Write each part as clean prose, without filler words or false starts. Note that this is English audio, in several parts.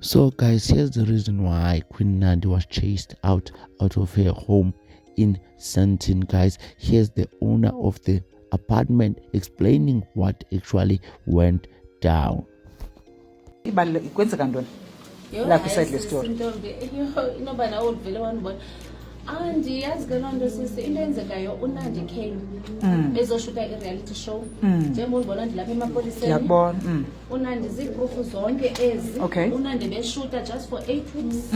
So guys, here's the reason why Queen Nandi was chased out of her home in Sandton. Guys, here's the owner of the apartment explaining what actually went down. Andiyazi ke loo nto sisi into eyenzekayo uNandi came bezoshuta i-reality show njengoba ulibona ndilapha emapoliseni ndiyakubona uNandi ziiproofu zonke ezi uNandi beshuta just for 8 weeks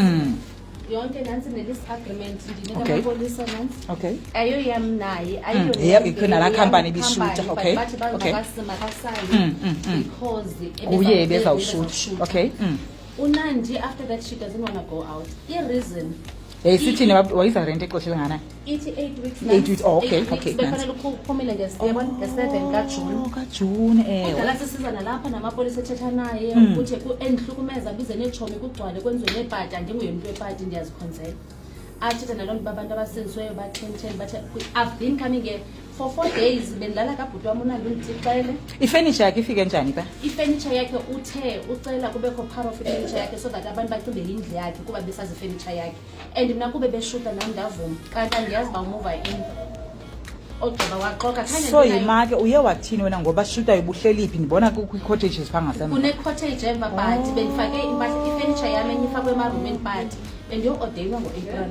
yonke nantsi ne-lease agreement ndinika amapolisa nantsi ayoyam naye ayiyonala company ibishuta bathi makasayine because kuye bezawushuta uNandi after that she doesn't want to go out i-reason sithini wayiza rent exesha elingana ithi 8 weeks 8 weeks okay befanele uphumile nge-7 kajuni edala sisiza nalapha namapolisa ethetha naye ukuthi endihlukumeza bize neetshomi kugcwale kwenziwe neepati andinguye umntu wepati ndiyazikhonzela athetha naloo nto babantu abasenziweyo bathentheni bathe I've been coming here for 4 days bendilala kabhuti wam uNandi undixele ifurniture yakhe ifike njani ba ifurniture yakhe uthe ucela kubekho part of ifurniture yakhe so that abantu bacinge yindlu yakhe kuba besazi ifurniture yakhe and mna kube beshuta nam ndavuma kanti andiyazi uba umuva in ogqiba waxoka so yimake uye wathini wena ngoba shuta ubuhleliphi ndibona kwi-cottages phaa ngasemva kune-cottage emva but bendifake ifurniture yam enye ifakwe emarumeni but bendiyo-ordeyinwa ngo-April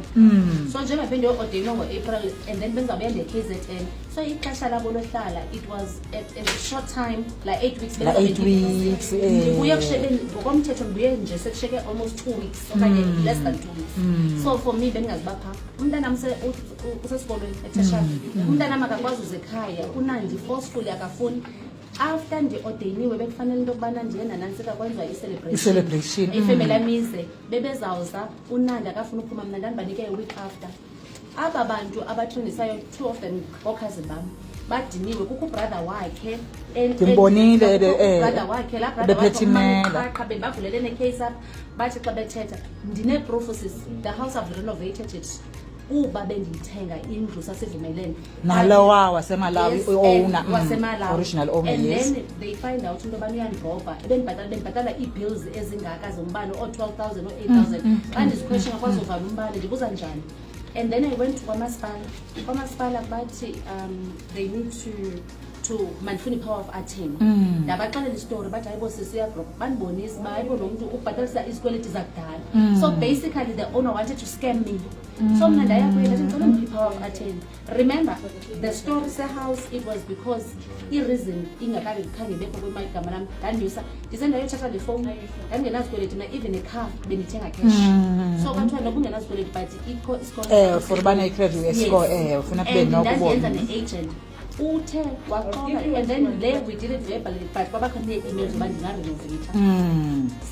so njengoba bendiyo-ordeyinwa ngo-April and then benzawubuya nde-KZN so ixesha labo lohlala it was a short time like 8 weeks ndibuye ngokomthetho ndibuye nje sekushiyeke almost 2 weeks okanye less than 2 weeks so for me bendingazibapha umntanam usesikolweni eteshari umntanam akakwazi uze ekhaya uNandi forcefully akafuni after ndi-ordeyiniwe bekufanele into yokubana ndiye nanantsika kwenziwa i-celebration ifemeli amize bebezawuza uNandi akafuna uphuma mna ndandibanike a-week after aba bantu abathengisayo 2 of them ngookhazini bam badiniwe kukho ubrother wakhe ndimbonile brother wakhe laa brother wakhe bendibavulele necase up bathi xa bethetha ndinee-proof the house have renovated it kuba bendiyithenga indlu sasivumelene nalowa wasemalawi original owner and then they find out into yobana uyandibhobha bendibhatala ii-bills ezingaka zombane oo-12,000 oo-8,000 xa ndizikhweshina kwazi uvala umbane ndibuza njani and then I went to kwamasipala bathi they need to mandifuna i-power of attorney ndabaxelela istori bathi hayibo sisiyabro bandibonisa uba hayibo lo mntu ubhatalisa izikweleti zakudala so basically the owner wanted to scam me so mna ndaya kuye ndathi ndicela ndiphe i-power of attorney remember the story sehouse it was because i-reason ingakabe khange bekho kwemagama lam ndandiyusa ndise ndayothatha le fowuni ndandingenazikweleti mna even ecar bendithenga cash so kwathiwa noba ungenazikweleti but ikho isikolo for ubana i-credit score ufuna kube nokubona ne-agent uthe waxoka and then we did it verbally but kwabakho nee-emails uba ndingarenovata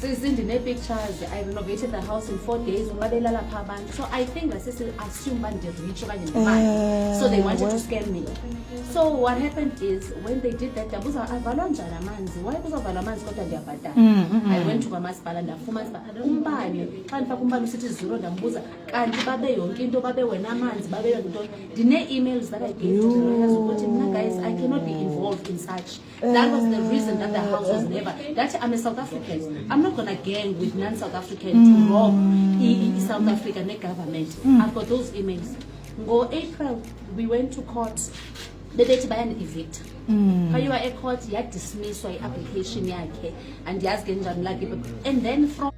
sisindinee-pictures I renovated the house in 4 days uba belala phaa abantu so I think assume uba ndirich okanye ndimali so they wanted to scam me so what happened is when they did that ndabuza avalwa njani amanzi why kuzavalwa amanzi kodwa ndiyabhatala I went to kwamasipala ndafumana umbane xa ndifaka umbane usithi 0 ndambuza kanti babe yonke into babe wena amanzi babe yonto ndinee-emails that I gave to the lawyers ukuthi guys, I cannot be involved in such. That was the reason that the house was never. That I'm a South African. I'm not gonna gang with non-South African to rob South African government. I've got those emails. Go April, we went to court. Bebethi bayani-evict phayiwa ecourt yadismisswa i-application yakhe andiyazi ke njani like and then from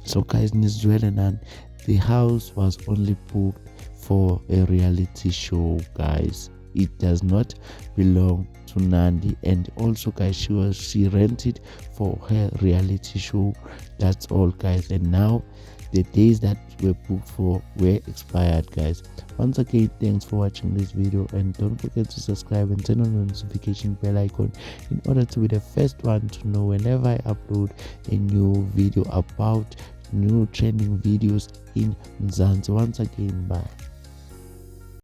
so guys, nizwele nani, the house was only booked for a reality show, guys. It does not belong to Nandi, and also guys, she rented for her reality show. That's all guys, and now the days that were booked for were expired, guys. Once again, thanks for watching this video, and don't forget to subscribe and turn on the notification bell icon in order to be the first one to know whenever I upload a new video about new trending videos in Mzansi. Once again, bye.